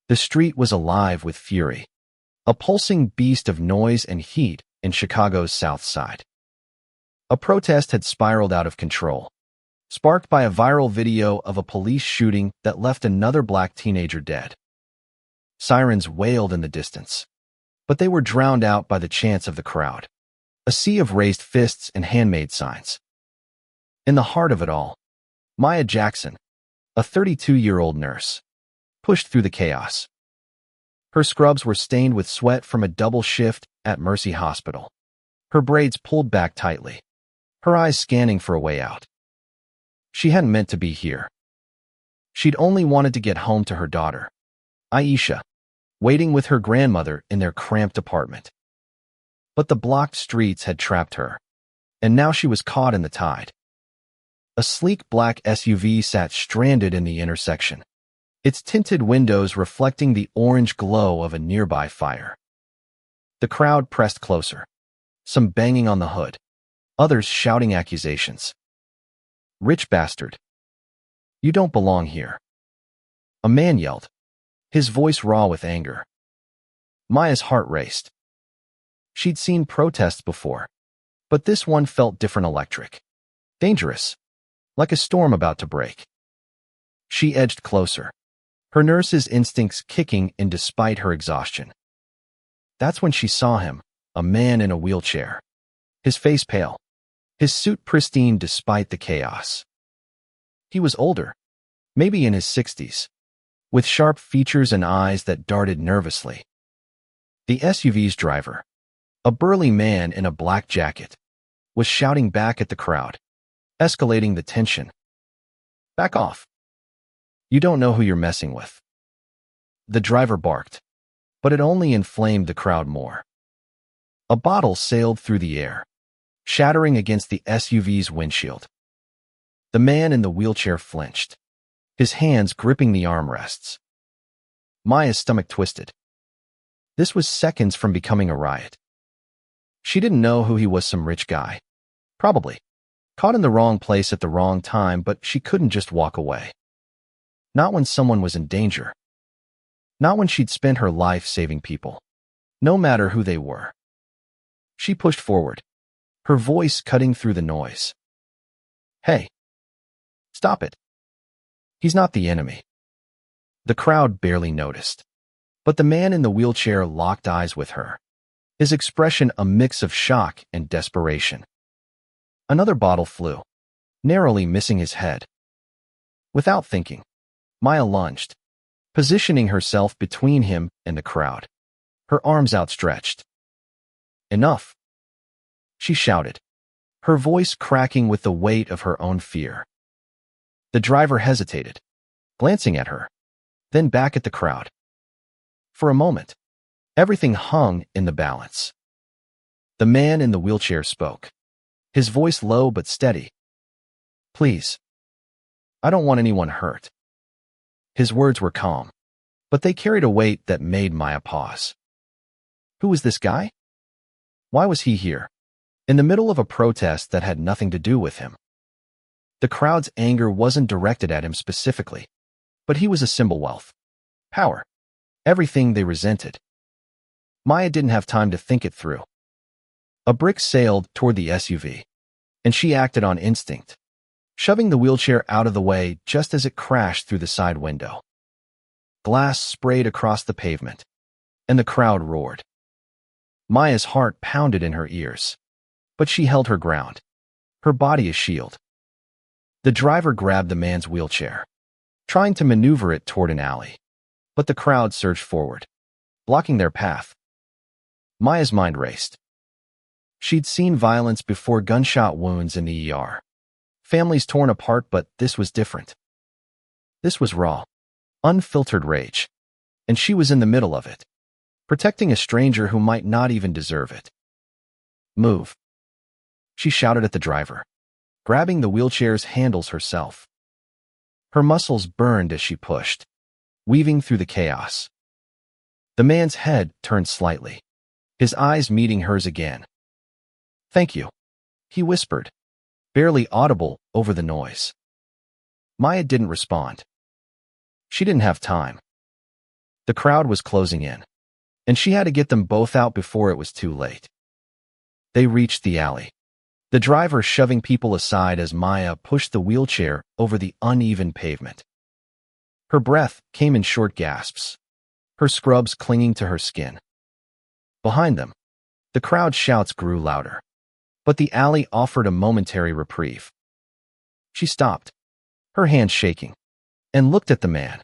The street was alive with fury, a pulsing beast of noise and heat in Chicago's South Side. A protest had spiraled out of control, sparked by a viral video of a police shooting that left another black teenager dead. Sirens wailed in the distance, but they were drowned out by the chants of the crowd, a sea of raised fists and handmade signs. In the heart of it all, Maya Jackson, a 32-year-old nurse, pushed through the chaos. Her scrubs were stained with sweat from a double shift at Mercy Hospital, her braids pulled back tightly, her eyes scanning for a way out. She hadn't meant to be here. She'd only wanted to get home to her daughter, Aisha, waiting with her grandmother in their cramped apartment. But the blocked streets had trapped her, and now she was caught in the tide. A sleek black SUV sat stranded in the intersection, its tinted windows reflecting the orange glow of a nearby fire. The crowd pressed closer, some banging on the hood, others shouting accusations. "Rich bastard. You don't belong here." A man yelled, his voice raw with anger. Maya's heart raced. She'd seen protests before, but this one felt different, electric, dangerous, like a storm about to break. She edged closer, her nurse's instincts kicking in despite her exhaustion. That's when she saw him, a man in a wheelchair, his face pale, his suit pristine despite the chaos. He was older, maybe in his 60s, with sharp features and eyes that darted nervously. The SUV's driver, a burly man in a black jacket, was shouting back at the crowd, escalating the tension. "Back off. You don't know who you're messing with." The driver barked, but it only inflamed the crowd more. A bottle sailed through the air, shattering against the SUV's windshield. The man in the wheelchair flinched, his hands gripping the armrests. Maya's stomach twisted. This was seconds from becoming a riot. She didn't know who he was, some rich guy. Probably. Caught in the wrong place at the wrong time, but she couldn't just walk away. Not when someone was in danger. Not when she'd spent her life saving people, no matter who they were. She pushed forward, her voice cutting through the noise. "Hey. Stop it. He's not the enemy." The crowd barely noticed, but the man in the wheelchair locked eyes with her, his expression a mix of shock and desperation. Another bottle flew, narrowly missing his head. Without thinking, Maya lunged, positioning herself between him and the crowd, her arms outstretched. "Enough," she shouted, her voice cracking with the weight of her own fear. The driver hesitated, glancing at her, then back at the crowd. For a moment, everything hung in the balance. The man in the wheelchair spoke, his voice low but steady. "Please. I don't want anyone hurt." His words were calm, but they carried a weight that made Maya pause. Who was this guy? Why was he here, in the middle of a protest that had nothing to do with him? The crowd's anger wasn't directed at him specifically, but he was a symbol: wealth, power, everything they resented. Maya didn't have time to think it through. A brick sailed toward the SUV, and she acted on instinct, shoving the wheelchair out of the way just as it crashed through the side window. Glass sprayed across the pavement, and the crowd roared. Maya's heart pounded in her ears, but she held her ground, her body a shield. The driver grabbed the man's wheelchair, trying to maneuver it toward an alley, but the crowd surged forward, blocking their path. Maya's mind raced. She'd seen violence before: gunshot wounds in the ER, families torn apart, but this was different. This was raw, unfiltered rage, and she was in the middle of it, protecting a stranger who might not even deserve it. "Move," she shouted at the driver, grabbing the wheelchair's handles herself. Her muscles burned as she pushed, weaving through the chaos. The man's head turned slightly, his eyes meeting hers again. "Thank you," he whispered, barely audible over the noise. Maya didn't respond. She didn't have time. The crowd was closing in, and she had to get them both out before it was too late. They reached the alley, the driver shoving people aside as Maya pushed the wheelchair over the uneven pavement. Her breath came in short gasps, her scrubs clinging to her skin. Behind them, the crowd's shouts grew louder, but the alley offered a momentary reprieve. She stopped, her hands shaking, and looked at the man.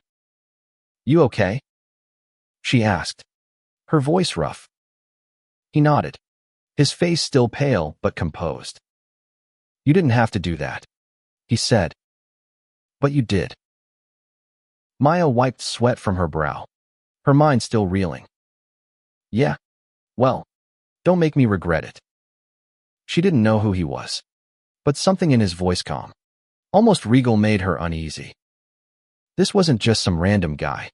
"You okay?" she asked, her voice rough. He nodded, his face still pale but composed. "You didn't have to do that," he said. "But you did." Maya wiped sweat from her brow, her mind still reeling. "Yeah, well, don't make me regret it." She didn't know who he was, but something in his voice, calm, almost regal, made her uneasy. This wasn't just some random guy.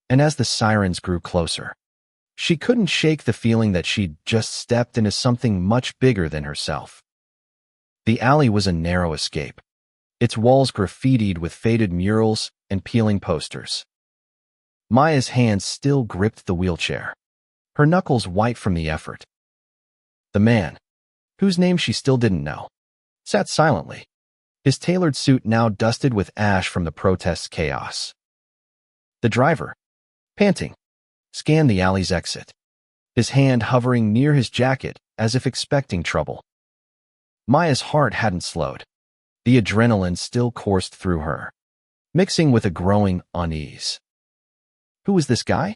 And as the sirens grew closer, she couldn't shake the feeling that she'd just stepped into something much bigger than herself. The alley was a narrow escape, its walls graffitied with faded murals and peeling posters. Maya's hands still gripped the wheelchair, her knuckles white from the effort. The man, whose name she still didn't know, sat silently, his tailored suit now dusted with ash from the protest's chaos. The driver, panting, scanned the alley's exit, his hand hovering near his jacket as if expecting trouble. Maya's heart hadn't slowed. The adrenaline still coursed through her, mixing with a growing unease. Who was this guy?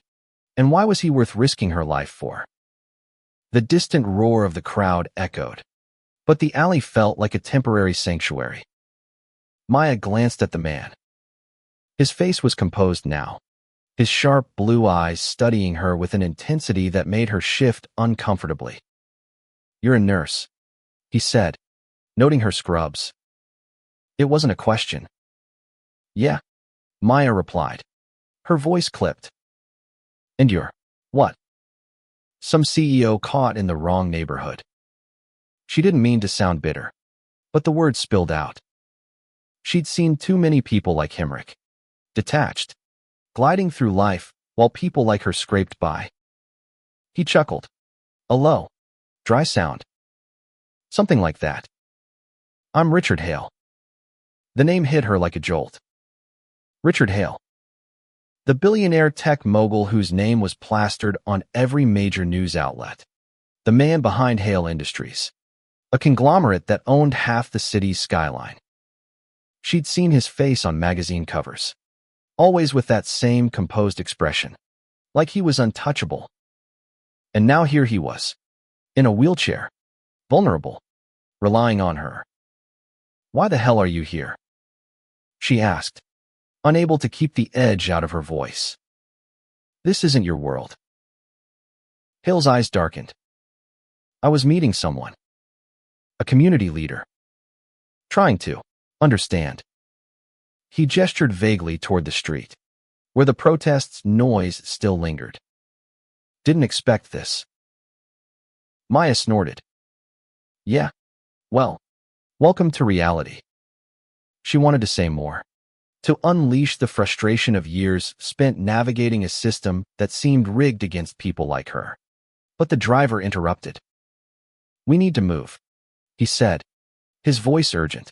And why was he worth risking her life for? The distant roar of the crowd echoed, but the alley felt like a temporary sanctuary. Maya glanced at the man. His face was composed now, his sharp blue eyes studying her with an intensity that made her shift uncomfortably. "You're a nurse," he said, noting her scrubs. It wasn't a question. "Yeah," Maya replied, her voice clipped. "And you're what?" Some CEO caught in the wrong neighborhood. She didn't mean to sound bitter, but the words spilled out. She'd seen too many people like Himrich, detached, gliding through life while people like her scraped by. He chuckled, a low, dry sound. Something like that. "I'm Richard Hale." The name hit her like a jolt. Richard Hale, the billionaire tech mogul whose name was plastered on every major news outlet. The man behind Hale Industries, a conglomerate that owned half the city's skyline. She'd seen his face on magazine covers, always with that same composed expression, like he was untouchable. And now here he was, in a wheelchair, vulnerable, relying on her. "Why the hell are you here?" she asked, unable to keep the edge out of her voice. "This isn't your world." Hale's eyes darkened. "I was meeting someone, a community leader, trying to understand." He gestured vaguely toward the street, where the protest's noise still lingered. "Didn't expect this." Maya snorted. "Yeah, well, welcome to reality." She wanted to say more, to unleash the frustration of years spent navigating a system that seemed rigged against people like her. But the driver interrupted. "We need to move," he said, his voice urgent.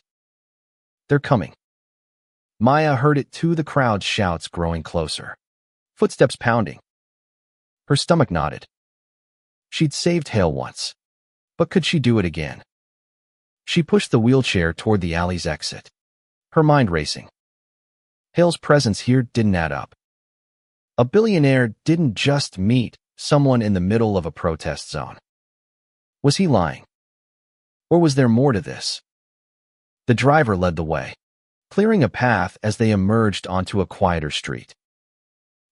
"They're coming." Maya heard it too, the crowd's shouts growing closer, footsteps pounding. Her stomach knotted. She'd saved Hale once, but could she do it again? She pushed the wheelchair toward the alley's exit, her mind racing. Hale's presence here didn't add up. A billionaire didn't just meet someone in the middle of a protest zone. Was he lying? Or was there more to this? The driver led the way, clearing a path as they emerged onto a quieter street.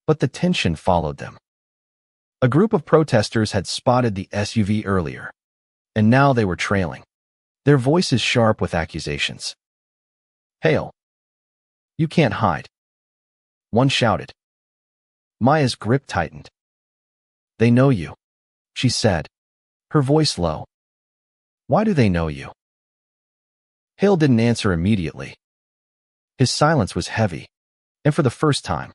But the tension followed them. A group of protesters had spotted the SUV earlier, and now they were trailing, their voices sharp with accusations. "Hale, you can't hide," one shouted. Maya's grip tightened. "They know you," she said, her voice low. "Why do they know you?" Hale didn't answer immediately. His silence was heavy, and for the first time,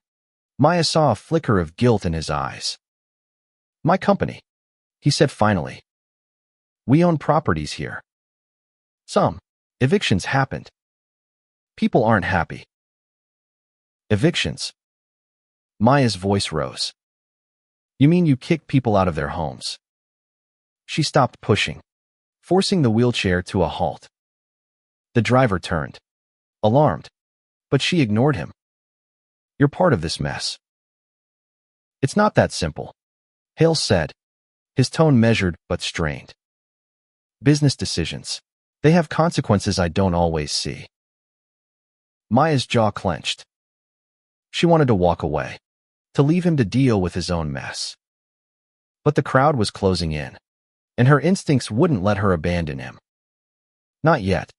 Maya saw a flicker of guilt in his eyes. My company, he said finally. We own properties here. Some evictions happened. People aren't happy. Evictions. Maya's voice rose. You mean you kicked people out of their homes? She stopped pushing, forcing the wheelchair to a halt. The driver turned, alarmed, but she ignored him. You're part of this mess. It's not that simple, Hale said, his tone measured but strained. Business decisions. They have consequences I don't always see. Maya's jaw clenched. She wanted to walk away, to leave him to deal with his own mess. But the crowd was closing in, and her instincts wouldn't let her abandon him. Not yet.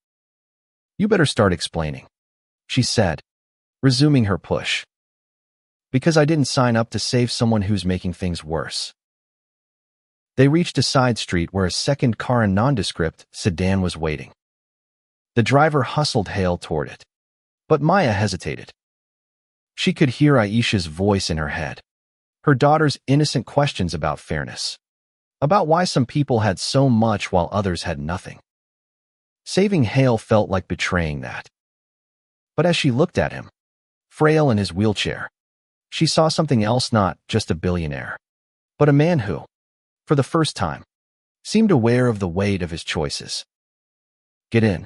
You better start explaining, she said, resuming her push. Because I didn't sign up to save someone who's making things worse. They reached a side street where a second car and nondescript sedan was waiting. The driver hustled Hale toward it, but Maya hesitated. She could hear Aisha's voice in her head, her daughter's innocent questions about fairness, about why some people had so much while others had nothing. Saving Hale felt like betraying that. But as she looked at him, frail in his wheelchair, she saw something else, not just a billionaire, but a man who, for the first time, seemed aware of the weight of his choices. Get in,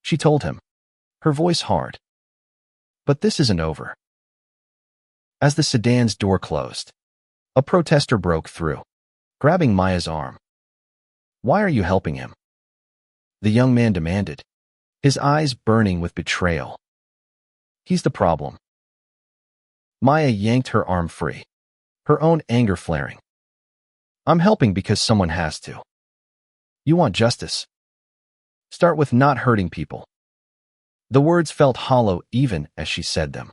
she told him, her voice hard. But this isn't over. As the sedan's door closed, a protester broke through, grabbing Maya's arm. Why are you helping him? The young man demanded, his eyes burning with betrayal. He's the problem. Maya yanked her arm free, her own anger flaring. I'm helping because someone has to. You want justice? Start with not hurting people. The words felt hollow even as she said them,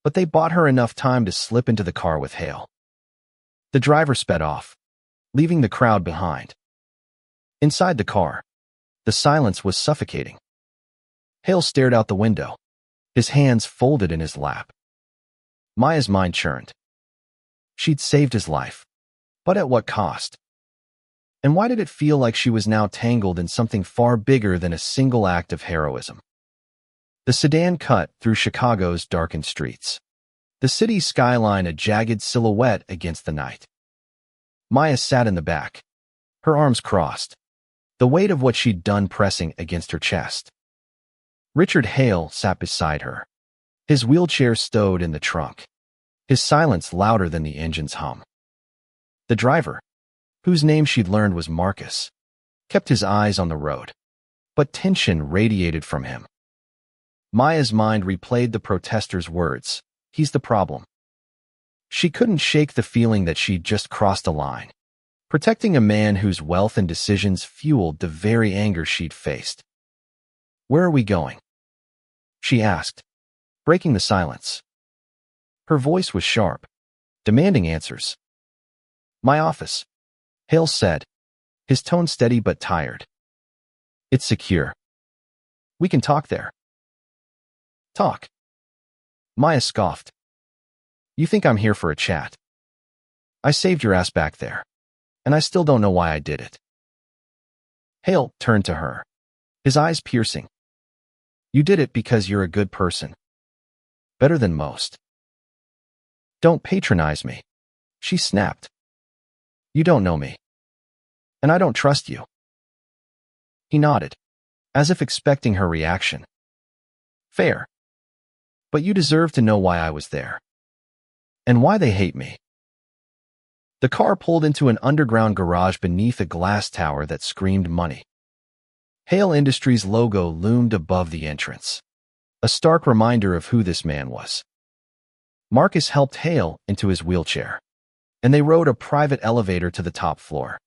but they bought her enough time to slip into the car with Hale. The driver sped off, leaving the crowd behind. Inside the car, the silence was suffocating. Hale stared out the window, his hands folded in his lap. Maya's mind churned. She'd saved his life, but at what cost? And why did it feel like she was now tangled in something far bigger than a single act of heroism? The sedan cut through Chicago's darkened streets, the city's skyline a jagged silhouette against the night. Maya sat in the back, her arms crossed, the weight of what she'd done pressing against her chest. Richard Hale sat beside her, his wheelchair stowed in the trunk, his silence louder than the engine's hum. The driver, whose name she'd learned was Marcus, kept his eyes on the road, but tension radiated from him. Maya's mind replayed the protester's words, he's the problem. She couldn't shake the feeling that she'd just crossed a line, protecting a man whose wealth and decisions fueled the very anger she'd faced. Where are we going? She asked, breaking the silence. Her voice was sharp, demanding answers. My office, Hale said, his tone steady but tired. It's secure. We can talk there. Talk. Maya scoffed. You think I'm here for a chat? I saved your ass back there, and I still don't know why I did it. Hale turned to her, his eyes piercing. You did it because you're a good person. Better than most. Don't patronize me, she snapped. You don't know me. And I don't trust you. He nodded, as if expecting her reaction. Fair. But you deserve to know why I was there. And why they hate me. The car pulled into an underground garage beneath a glass tower that screamed money. Hale Industries' logo loomed above the entrance, a stark reminder of who this man was. Marcus helped Hale into his wheelchair, and they rode a private elevator to the top floor.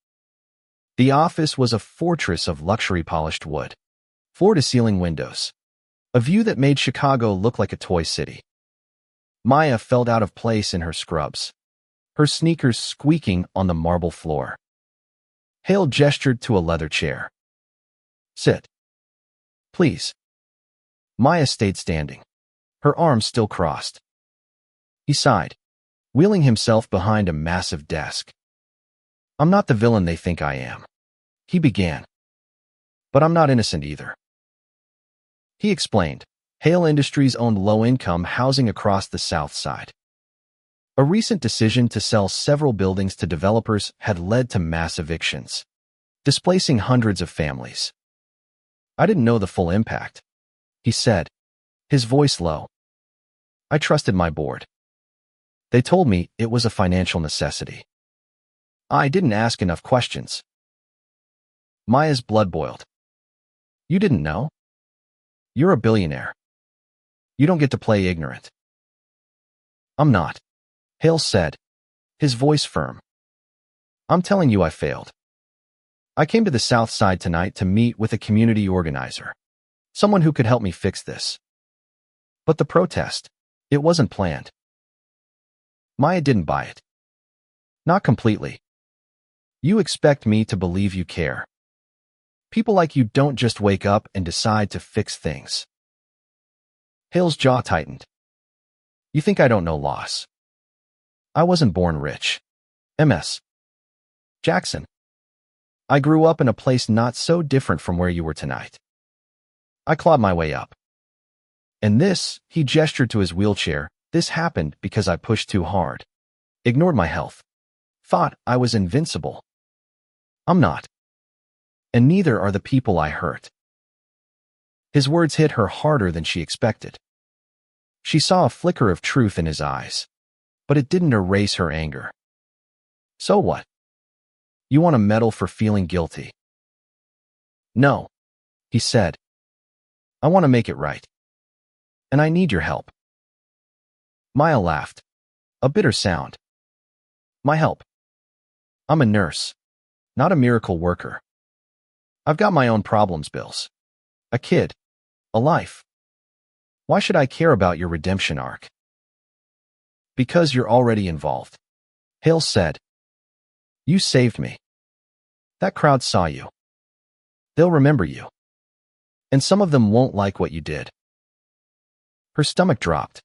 The office was a fortress of luxury polished wood, floor-to-ceiling windows, a view that made Chicago look like a toy city. Maya felt out of place in her scrubs, her sneakers squeaking on the marble floor. Hale gestured to a leather chair. Sit. Please. Maya stayed standing, her arms still crossed. He sighed. wheeling himself behind a massive desk. "I'm not the villain they think I am," he began. "But I'm not innocent either." He explained. Hale Industries owned low-income housing across the South Side. A recent decision to sell several buildings to developers had led to mass evictions, displacing hundreds of families. "I didn't know the full impact," he said, his voice low. "I trusted my board. They told me it was a financial necessity. I didn't ask enough questions." Maya's blood boiled. "You didn't know? You're a billionaire. You don't get to play ignorant." "I'm not," Hale said, his voice firm. "I'm telling you I failed. I came to the South Side tonight to meet with a community organizer, someone who could help me fix this. But the protest, it wasn't planned." Maya didn't buy it. "Not completely. You expect me to believe you care. People like you don't just wake up and decide to fix things." Hale's jaw tightened. "You think I don't know loss? I wasn't born rich. Ms. Jackson. I grew up in a place not so different from where you were tonight. I clawed my way up. And this," he gestured to his wheelchair, "this happened because I pushed too hard. Ignored my health. Thought I was invincible. I'm not. And neither are the people I hurt." His words hit her harder than she expected. She saw a flicker of truth in his eyes, but it didn't erase her anger. "So what? You want a medal for feeling guilty?" "No," he said. "I want to make it right. And I need your help." Maya laughed, a bitter sound. "My help? I'm a nurse, not a miracle worker. I've got my own problems, Bills. A kid. A life. Why should I care about your redemption arc?" "Because you're already involved," Hale said. "You saved me. That crowd saw you. They'll remember you. And some of them won't like what you did." Her stomach dropped.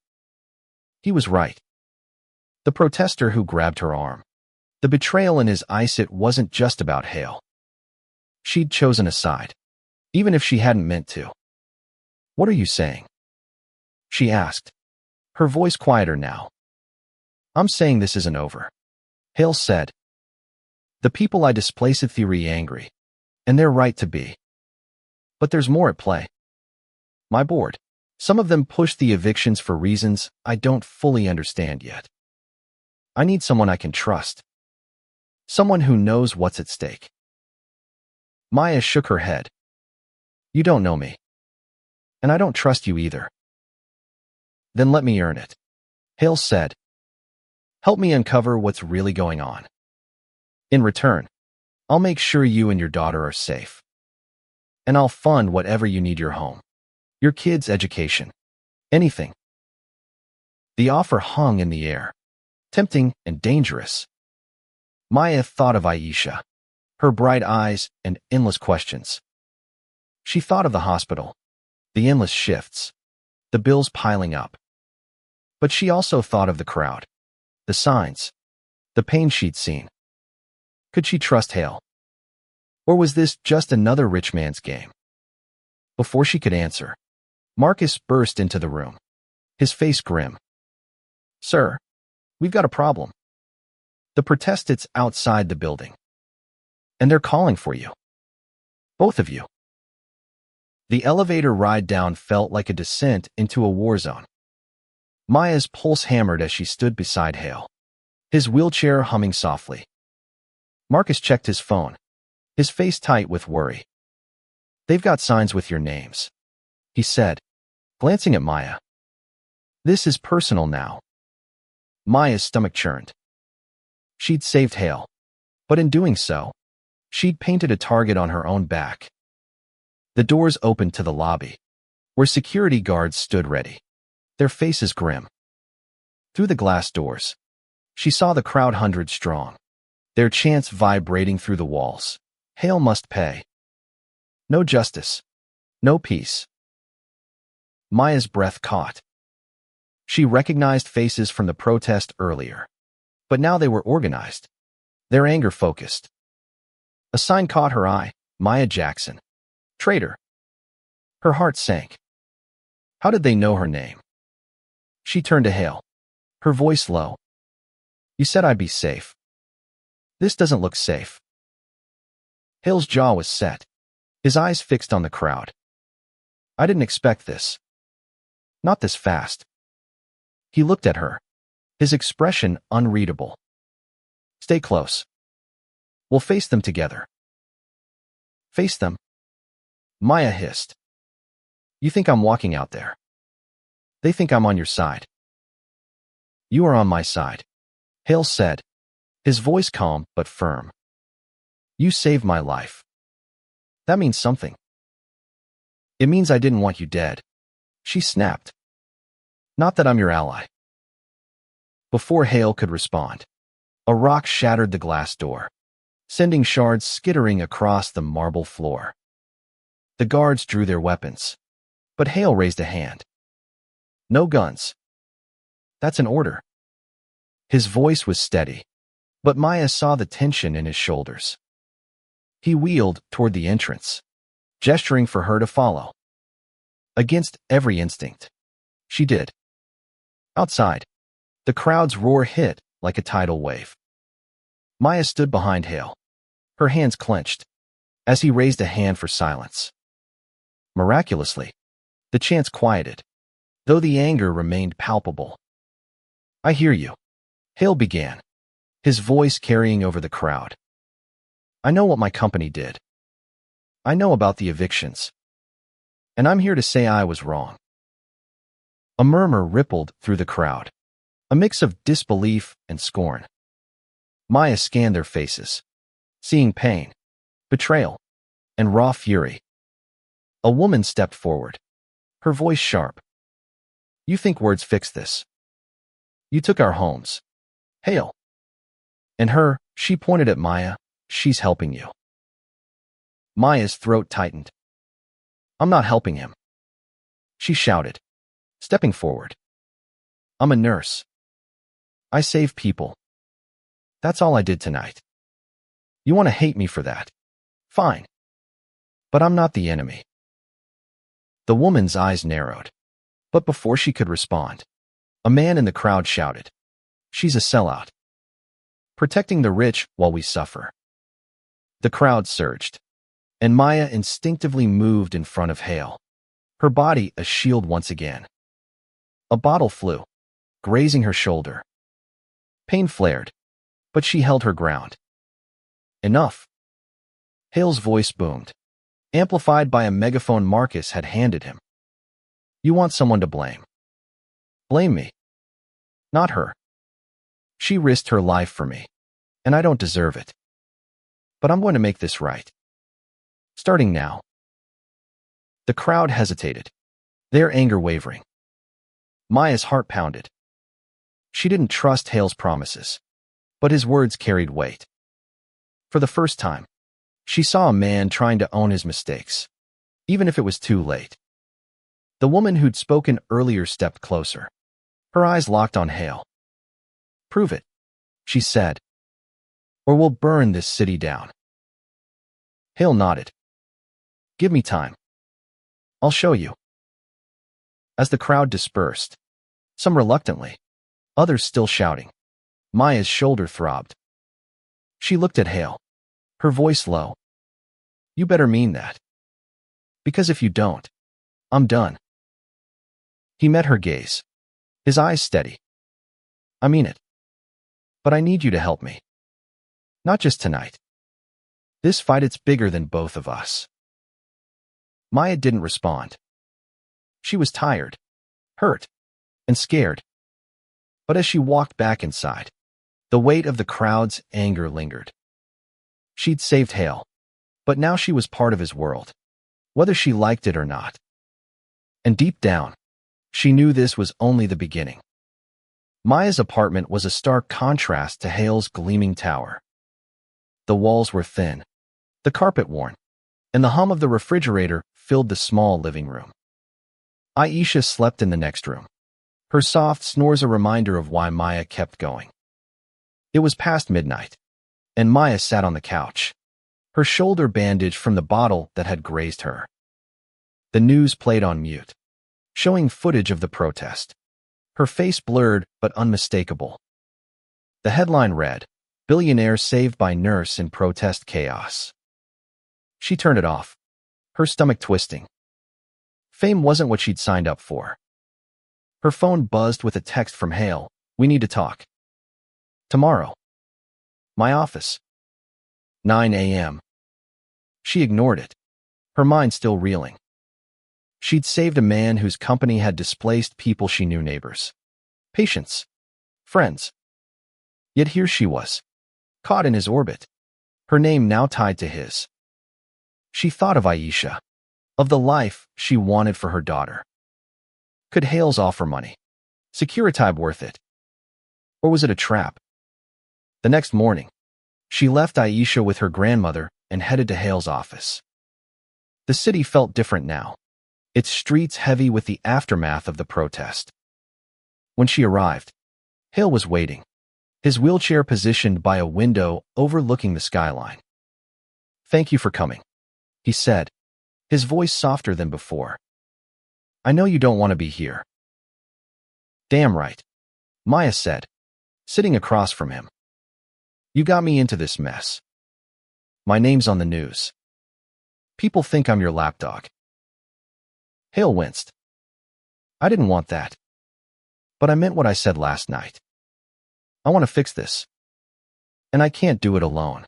He was right. The protester who grabbed her arm. The betrayal in his eyes, it wasn't just about Hale. She'd chosen a side, even if she hadn't meant to. "What are you saying?" she asked, her voice quieter now. "I'm saying this isn't over," Hale said. "The people I displaced theory angry, and they're right to be. But there's more at play. My board. Some of them pushed the evictions for reasons I don't fully understand yet. I need someone I can trust. Someone who knows what's at stake." Maya shook her head. "You don't know me. And I don't trust you either." "Then let me earn it," Hale said. "Help me uncover what's really going on. In return, I'll make sure you and your daughter are safe. And I'll fund whatever you need, your home, your kids' education, anything." The offer hung in the air, tempting and dangerous. Maya thought of Aisha, her bright eyes and endless questions. She thought of the hospital, the endless shifts, the bills piling up. But she also thought of the crowd, the signs, the pain she'd seen. Could she trust Hale? Or was this just another rich man's game? Before she could answer, Marcus burst into the room, his face grim. "Sir, we've got a problem. The protestants outside the building. And they're calling for you. Both of you." The elevator ride down felt like a descent into a war zone. Maya's pulse hammered as she stood beside Hale, his wheelchair humming softly. Marcus checked his phone, his face tight with worry. "They've got signs with your names," he said, glancing at Maya. "This is personal now." Maya's stomach churned. She'd saved Hale, but in doing so, she'd painted a target on her own back. The doors opened to the lobby, where security guards stood ready, their faces grim. Through the glass doors, she saw the crowd hundreds strong, their chants vibrating through the walls. Hale must pay. No justice. No peace. Maya's breath caught. She recognized faces from the protest earlier. But now they were organized, their anger focused. A sign caught her eye, Maya Jackson. Traitor. Her heart sank. How did they know her name? She turned to Hale, her voice low. You said I'd be safe. This doesn't look safe. Hale's jaw was set, his eyes fixed on the crowd. I didn't expect this. Not this fast. He looked at her, his expression unreadable. Stay close. We'll face them together. Face them? Maya hissed. You think I'm walking out there? They think I'm on your side. You are on my side, Hale said, his voice calm but firm. You saved my life. That means something. It means I didn't want you dead, she snapped. Not that I'm your ally. Before Hale could respond, a rock shattered the glass door, sending shards skittering across the marble floor. The guards drew their weapons, but Hale raised a hand. No guns. That's an order. His voice was steady, but Maya saw the tension in his shoulders. He wheeled toward the entrance, gesturing for her to follow. Against every instinct, she did. Outside, the crowd's roar hit like a tidal wave. Maya stood behind Hale, her hands clenched, as he raised a hand for silence. Miraculously, the chants quieted, though the anger remained palpable. I hear you, Hale began, his voice carrying over the crowd. I know what my company did. I know about the evictions. And I'm here to say I was wrong. A murmur rippled through the crowd, a mix of disbelief and scorn. Maya scanned their faces, seeing pain, betrayal, and raw fury. A woman stepped forward, her voice sharp. You think words fix this? You took our homes. Hale. And her, she pointed at Maya, she's helping you. Maya's throat tightened. I'm not helping him, she shouted, stepping forward. I'm a nurse. I save people. That's all I did tonight. You want to hate me for that? Fine. But I'm not the enemy. The woman's eyes narrowed, but before she could respond, a man in the crowd shouted, She's a sellout. Protecting the rich while we suffer. The crowd surged, and Maya instinctively moved in front of Hale, her body a shield once again. A bottle flew, grazing her shoulder. Pain flared, but she held her ground. Enough. Hale's voice boomed, amplified by a megaphone Marcus had handed him. You want someone to blame. Blame me. Not her. She risked her life for me, and I don't deserve it. But I'm going to make this right. Starting now. The crowd hesitated, their anger wavering. Maya's heart pounded. She didn't trust Hale's promises, but his words carried weight. For the first time, she saw a man trying to own his mistakes, even if it was too late. The woman who'd spoken earlier stepped closer, her eyes locked on Hale. Prove it, she said, or we'll burn this city down. Hale nodded. Give me time. I'll show you. As the crowd dispersed, some reluctantly, others still shouting, Maya's shoulder throbbed. She looked at Hale, her voice low. You better mean that. Because if you don't, I'm done. He met her gaze, his eyes steady. I mean it. But I need you to help me. Not just tonight. This fight, it's bigger than both of us. Maya didn't respond. She was tired, hurt, and scared. But as she walked back inside, the weight of the crowd's anger lingered. She'd saved Hale, but now she was part of his world, whether she liked it or not. And deep down, she knew this was only the beginning. Maya's apartment was a stark contrast to Hale's gleaming tower. The walls were thin, the carpet worn, and the hum of the refrigerator filled the small living room. Aisha slept in the next room, her soft snores a reminder of why Maya kept going. It was past midnight, and Maya sat on the couch, her shoulder bandaged from the bottle that had grazed her. The news played on mute, showing footage of the protest. Her face blurred but unmistakable. The headline read, "Billionaire saved by nurse in protest chaos." She turned it off, her stomach twisting. Fame wasn't what she'd signed up for. Her phone buzzed with a text from Hale. "We need to talk. Tomorrow." "My office." 9 a.m. She ignored it, her mind still reeling. She'd saved a man whose company had displaced people she knew, neighbors, patients, friends. Yet here she was, caught in his orbit, her name now tied to his. She thought of Aisha, of the life she wanted for her daughter. Could Hales offer money? Securitybe worth it? Or was it a trap? The next morning, she left Aisha with her grandmother and headed to Hale's office. The city felt different now, its streets heavy with the aftermath of the protest. When she arrived, Hale was waiting, his wheelchair positioned by a window overlooking the skyline. "Thank you for coming," he said, his voice softer than before. "I know you don't want to be here." "Damn right," Maya said, sitting across from him. "You got me into this mess. My name's on the news. People think I'm your lapdog." Hale winced. "I didn't want that. But I meant what I said last night. I want to fix this. And I can't do it alone."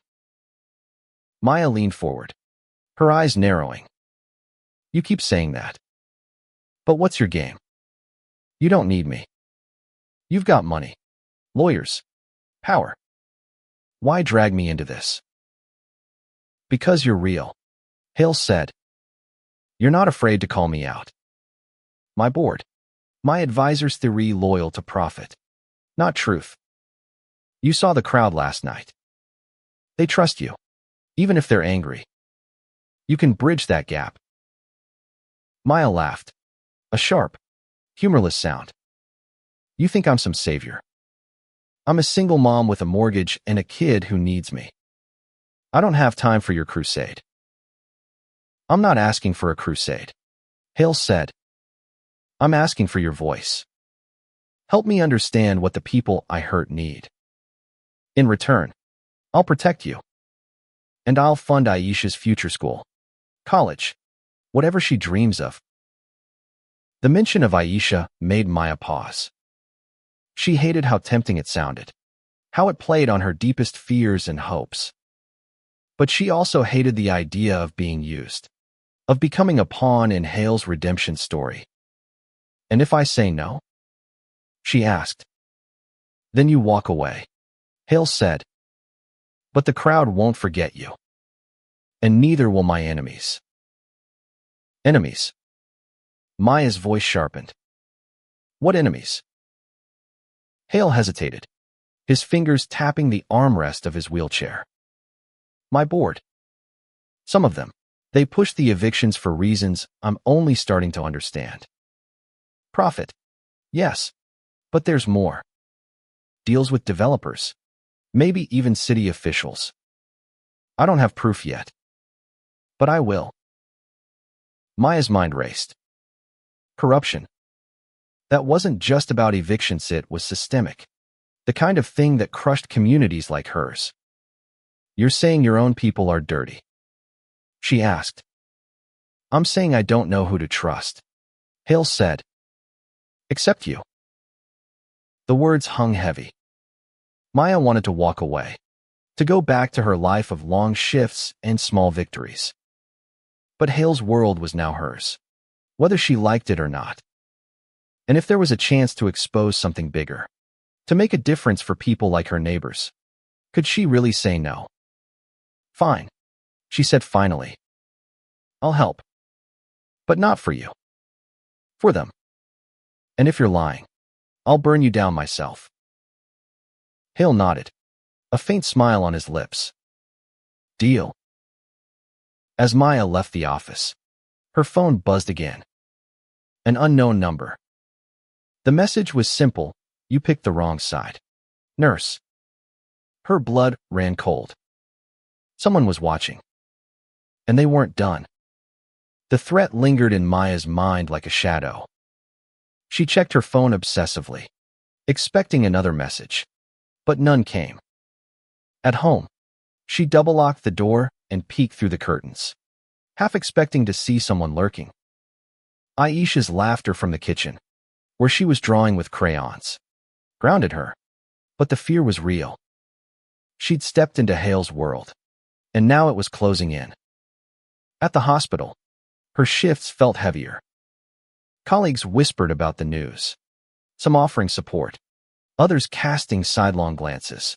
Maya leaned forward, her eyes narrowing. "You keep saying that. But what's your game? You don't need me. You've got money, lawyers, power. Why drag me into this?" "Because you're real," Hale said. "You're not afraid to call me out. My board, my advisor's theory loyal to profit, not truth. You saw the crowd last night. They trust you, even if they're angry. You can bridge that gap." Maya laughed, a sharp, humorless sound. "You think I'm some savior? I'm a single mom with a mortgage and a kid who needs me. I don't have time for your crusade." "I'm not asking for a crusade," Hale said. "I'm asking for your voice. Help me understand what the people I hurt need. In return, I'll protect you. And I'll fund Aisha's future school, college, whatever she dreams of." The mention of Aisha made Maya pause. She hated how tempting it sounded, how it played on her deepest fears and hopes. But she also hated the idea of being used, of becoming a pawn in Hale's redemption story. "And if I say no?" she asked. "Then you walk away," Hale said. "But the crowd won't forget you. And neither will my enemies." "Enemies?" Maya's voice sharpened. "What enemies?" Hale hesitated, his fingers tapping the armrest of his wheelchair. "My board. Some of them. They push the evictions for reasons I'm only starting to understand. Profit. Yes. But there's more. Deals with developers. Maybe even city officials. I don't have proof yet. But I will." Maya's mind raced. Corruption. That wasn't just about evictions, it was systemic. The kind of thing that crushed communities like hers. "You're saying your own people are dirty?" she asked. "I'm saying I don't know who to trust," Hale said. "Except you." The words hung heavy. Maya wanted to walk away, to go back to her life of long shifts and small victories. But Hale's world was now hers, whether she liked it or not. And if there was a chance to expose something bigger, to make a difference for people like her neighbors, could she really say no? "Fine," she said finally. "I'll help. But not for you. For them. And if you're lying, I'll burn you down myself." Hale nodded, a faint smile on his lips. "Deal." As Maya left the office, her phone buzzed again. An unknown number. The message was simple: "You picked the wrong side. Nurse." Her blood ran cold. Someone was watching. And they weren't done. The threat lingered in Maya's mind like a shadow. She checked her phone obsessively, expecting another message. But none came. At home, she double-locked the door and peeked through the curtains, half expecting to see someone lurking. Aisha's laughter from the kitchen, where she was drawing with crayons, grounded her, but the fear was real. She'd stepped into Hale's world, and now it was closing in. At the hospital, her shifts felt heavier. Colleagues whispered about the news, some offering support, others casting sidelong glances.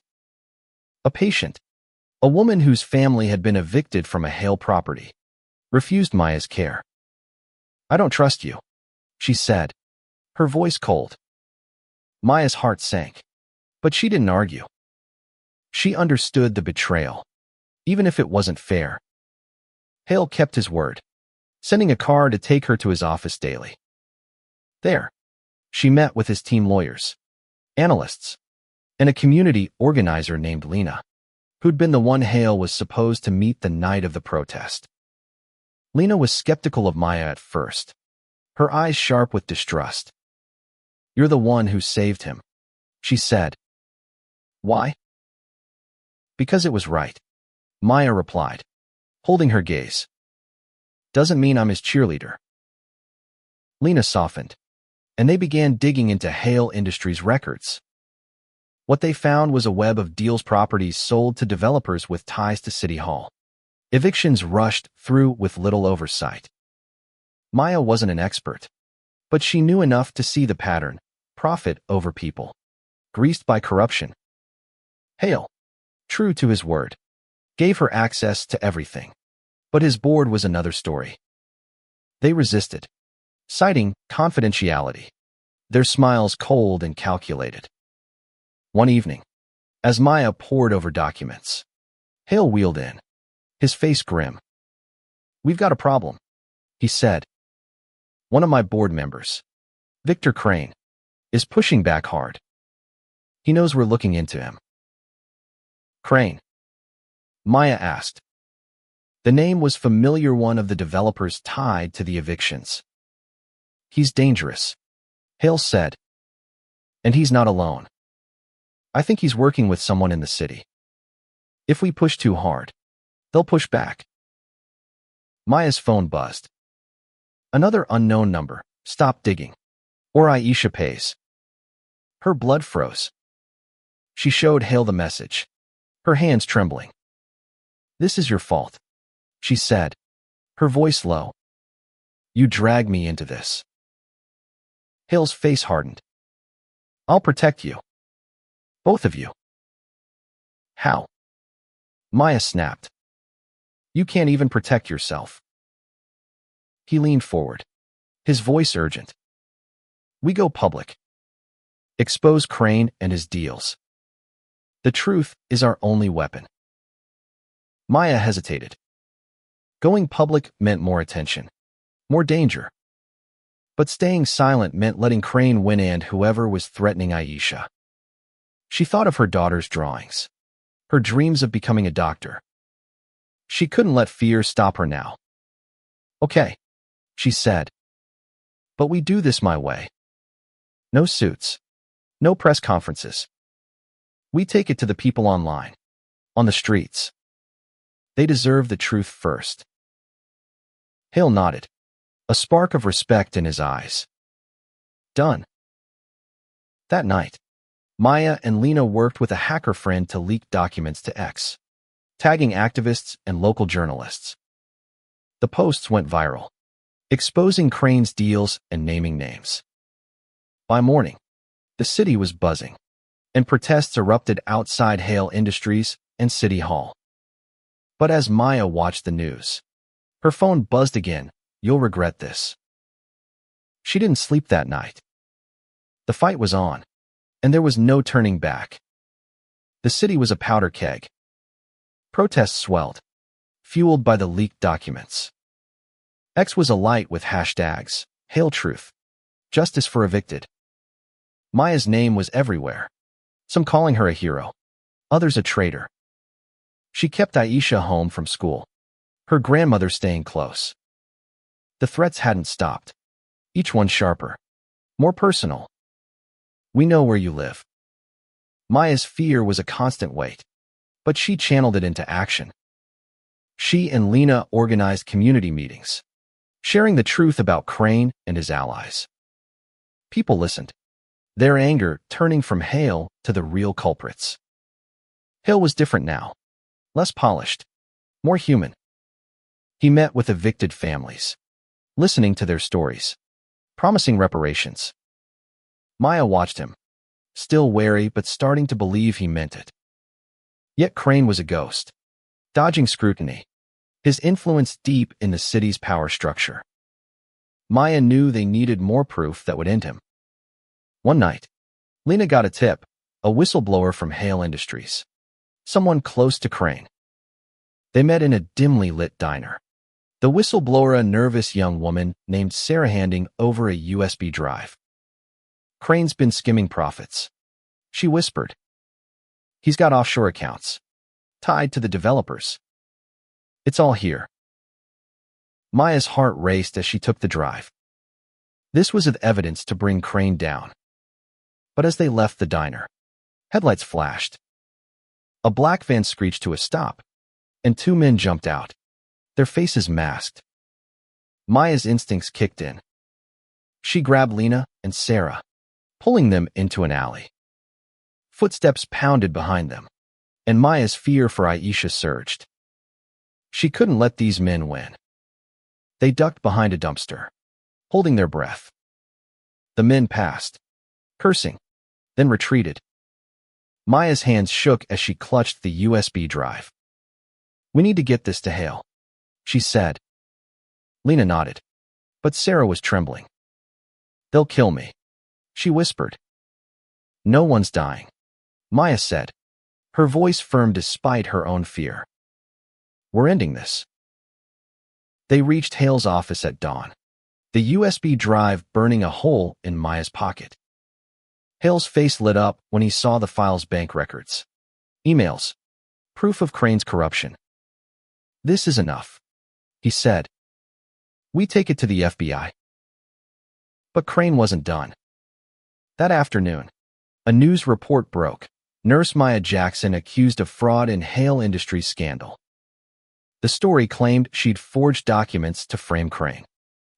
A patient, a woman whose family had been evicted from a Hale property, refused Maya's care. "I don't trust you," she said, her voice cold. Maya's heart sank, but she didn't argue. She understood the betrayal, even if it wasn't fair. Hale kept his word, sending a car to take her to his office daily. There, she met with his team lawyers, analysts, and a community organizer named Lena, who'd been the one Hale was supposed to meet the night of the protest. Lena was skeptical of Maya at first, her eyes sharp with distrust. "You're the one who saved him," she said. "Why?" "Because it was right," Maya replied, holding her gaze. "Doesn't mean I'm his cheerleader." Lena softened, and they began digging into Hale Industries records. What they found was a web of deals properties sold to developers with ties to City Hall. Evictions rushed through with little oversight. Maya wasn't an expert, but she knew enough to see the pattern: profit over people, greased by corruption. Hale, true to his word, gave her access to everything, but his board was another story. They resisted, citing confidentiality, their smiles cold and calculated. One evening, as Maya pored over documents, Hale wheeled in, his face grim. "We've got a problem," he said. "One of my board members, Victor Crane, is pushing back hard. He knows we're looking into him." "Crane?" Maya asked. The name was familiar, one of the developers tied to the evictions. "He's dangerous," Hale said. "And he's not alone. I think he's working with someone in the city. If we push too hard, they'll push back." Maya's phone buzzed. Another unknown number. "Stop digging, or Aisha pays." Her blood froze. She showed Hale the message, her hands trembling. "This is your fault," she said, her voice low. "You dragged me into this." Hale's face hardened. "I'll protect you. Both of you." "How?" Maya snapped. "You can't even protect yourself." He leaned forward, his voice urgent. "We go public. Expose Crane and his deals. The truth is our only weapon." Maya hesitated. Going public meant more attention, more danger. But staying silent meant letting Crane win and whoever was threatening Aisha. She thought of her daughter's drawings, her dreams of becoming a doctor. She couldn't let fear stop her now. "Okay," she said. "But we do this my way. No suits, no press conferences. We take it to the people online, on the streets. They deserve the truth first." Hale nodded, a spark of respect in his eyes. "Done." That night, Maya and Lena worked with a hacker friend to leak documents to X, tagging activists and local journalists. The posts went viral, exposing Crane's deals and naming names. By morning, the city was buzzing, and protests erupted outside Hale Industries and City Hall. But as Maya watched the news, her phone buzzed again. "You'll regret this." She didn't sleep that night. The fight was on, and there was no turning back. The city was a powder keg. Protests swelled, fueled by the leaked documents. X was alight with hashtags, Hail Truth, Justice for Evicted. Maya's name was everywhere, some calling her a hero, others a traitor. She kept Aisha home from school, her grandmother staying close. The threats hadn't stopped, each one sharper, more personal. We know where you live. Maya's fear was a constant weight, but she channeled it into action. She and Lena organized community meetings, sharing the truth about Crane and his allies. People listened, their anger turning from Hale to the real culprits. Hale was different now, less polished, more human. He met with evicted families, listening to their stories, promising reparations. Maya watched him, still wary but starting to believe he meant it. Yet Crane was a ghost, dodging scrutiny, his influence deep in the city's power structure. Maya knew they needed more proof that would end him. One night, Lena got a tip, a whistleblower from Hale Industries, someone close to Crane. They met in a dimly lit diner. The whistleblower, a nervous young woman named Sarah, handing over a USB drive. Crane's been skimming profits, she whispered. He's got offshore accounts, tied to the developers. It's all here. Maya's heart raced as she took the drive. This was evidence to bring Crane down. But as they left the diner, headlights flashed. A black van screeched to a stop, and two men jumped out, their faces masked. Maya's instincts kicked in. She grabbed Lena and Sarah, pulling them into an alley. Footsteps pounded behind them, and Maya's fear for Aisha surged. She couldn't let these men win. They ducked behind a dumpster, holding their breath. The men passed, cursing, then retreated. Maya's hands shook as she clutched the USB drive. We need to get this to Hale, she said. Lena nodded, but Sarah was trembling. They'll kill me, she whispered. No one's dying, Maya said, her voice firm despite her own fear. We're ending this. They reached Hale's office at dawn, the USB drive burning a hole in Maya's pocket. Hale's face lit up when he saw the file's bank records, emails, proof of Crane's corruption. This is enough, he said. We take it to the FBI. But Crane wasn't done. That afternoon, a news report broke. Nurse Maya Jackson accused of fraud in Hale Industries scandal. The story claimed she'd forged documents to frame Crane,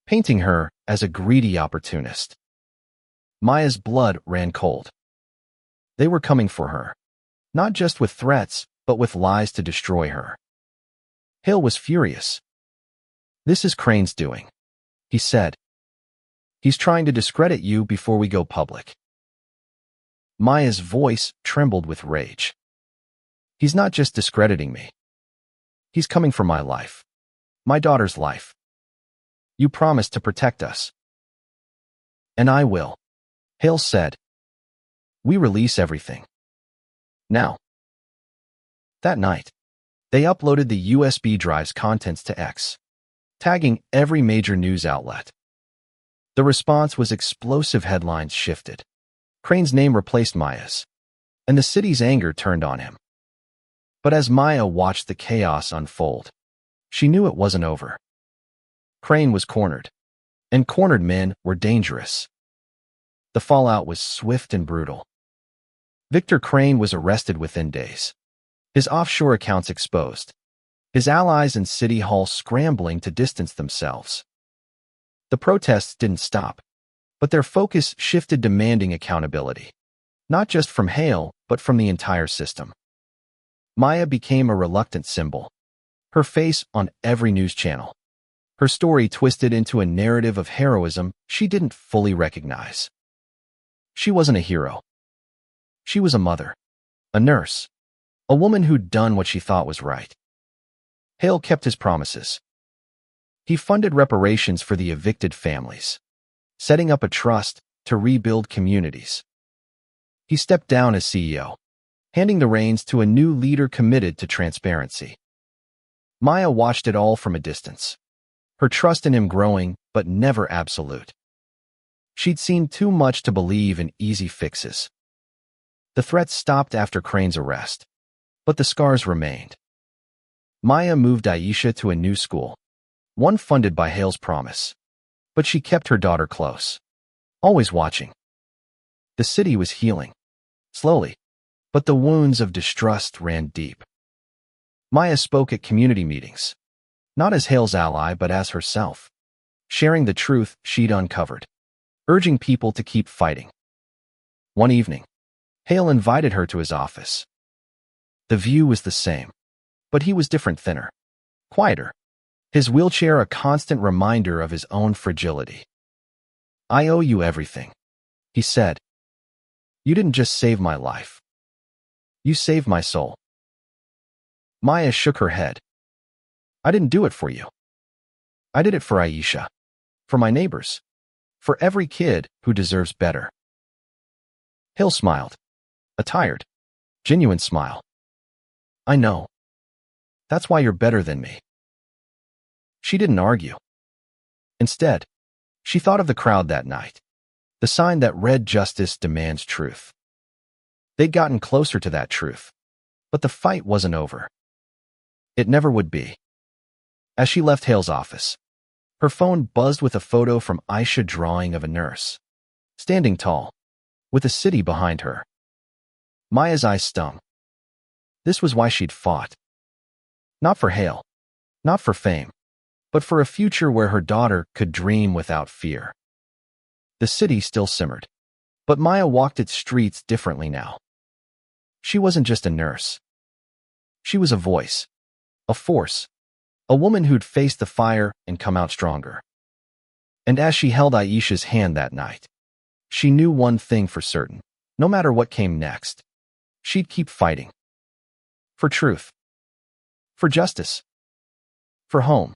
painting her as a greedy opportunist. Maya's blood ran cold. They were coming for her, not just with threats, but with lies to destroy her. Hale was furious. This is Crane's doing, he said. He's trying to discredit you before we go public. Maya's voice trembled with rage. He's not just discrediting me. He's coming for my life, my daughter's life. You promised to protect us. And I will, Hale said. We release everything. Now. That night, they uploaded the USB drive's contents to X, tagging every major news outlet. The response was explosive. Headlines shifted. Crane's name replaced Maya's, and the city's anger turned on him. But as Maya watched the chaos unfold, she knew it wasn't over. Crane was cornered, and cornered men were dangerous. The fallout was swift and brutal. Victor Crane was arrested within days, his offshore accounts exposed, his allies in City Hall scrambling to distance themselves. The protests didn't stop, but their focus shifted, demanding accountability, not just from Hale, but from the entire system. Maya became a reluctant symbol, her face on every news channel, her story twisted into a narrative of heroism she didn't fully recognize. She wasn't a hero. She was a mother, a nurse, a woman who'd done what she thought was right. Hale kept his promises. He funded reparations for the evicted families, setting up a trust to rebuild communities. He stepped down as CEO, handing the reins to a new leader committed to transparency. Maya watched it all from a distance, her trust in him growing, but never absolute. She'd seen too much to believe in easy fixes. The threats stopped after Crane's arrest, But the scars remained. Maya moved Aisha to a new school, one funded by Hale's promise. But she kept her daughter close, always watching. The city was healing, slowly, but the wounds of distrust ran deep. Maya spoke at community meetings, not as Hale's ally but as herself, sharing the truth she'd uncovered, urging people to keep fighting. One evening, Hale invited her to his office. The view was the same, but he was different, thinner, quieter, his wheelchair a constant reminder of his own fragility. "I owe you everything," he said. "You didn't just save my life. You saved my soul." Maya shook her head. "I didn't do it for you. I did it for Aisha, for my neighbors, for every kid who deserves better." Hale smiled, a tired, genuine smile. "I know. That's why you're better than me." She didn't argue. Instead, she thought of the crowd that night, the sign that read "Justice demands truth." They'd gotten closer to that truth, but the fight wasn't over. It never would be. As she left Hale's office, her phone buzzed with a photo from Aisha drawing of a nurse, standing tall, with a city behind her. Maya's eyes stung. This was why she'd fought. Not for Hale, not for fame, but for a future where her daughter could dream without fear. The city still simmered, but Maya walked its streets differently now. She wasn't just a nurse. She was a voice, a force, a woman who'd faced the fire and come out stronger. And as she held Aisha's hand that night, she knew one thing for certain: no matter what came next, she'd keep fighting. For truth. For justice. For home.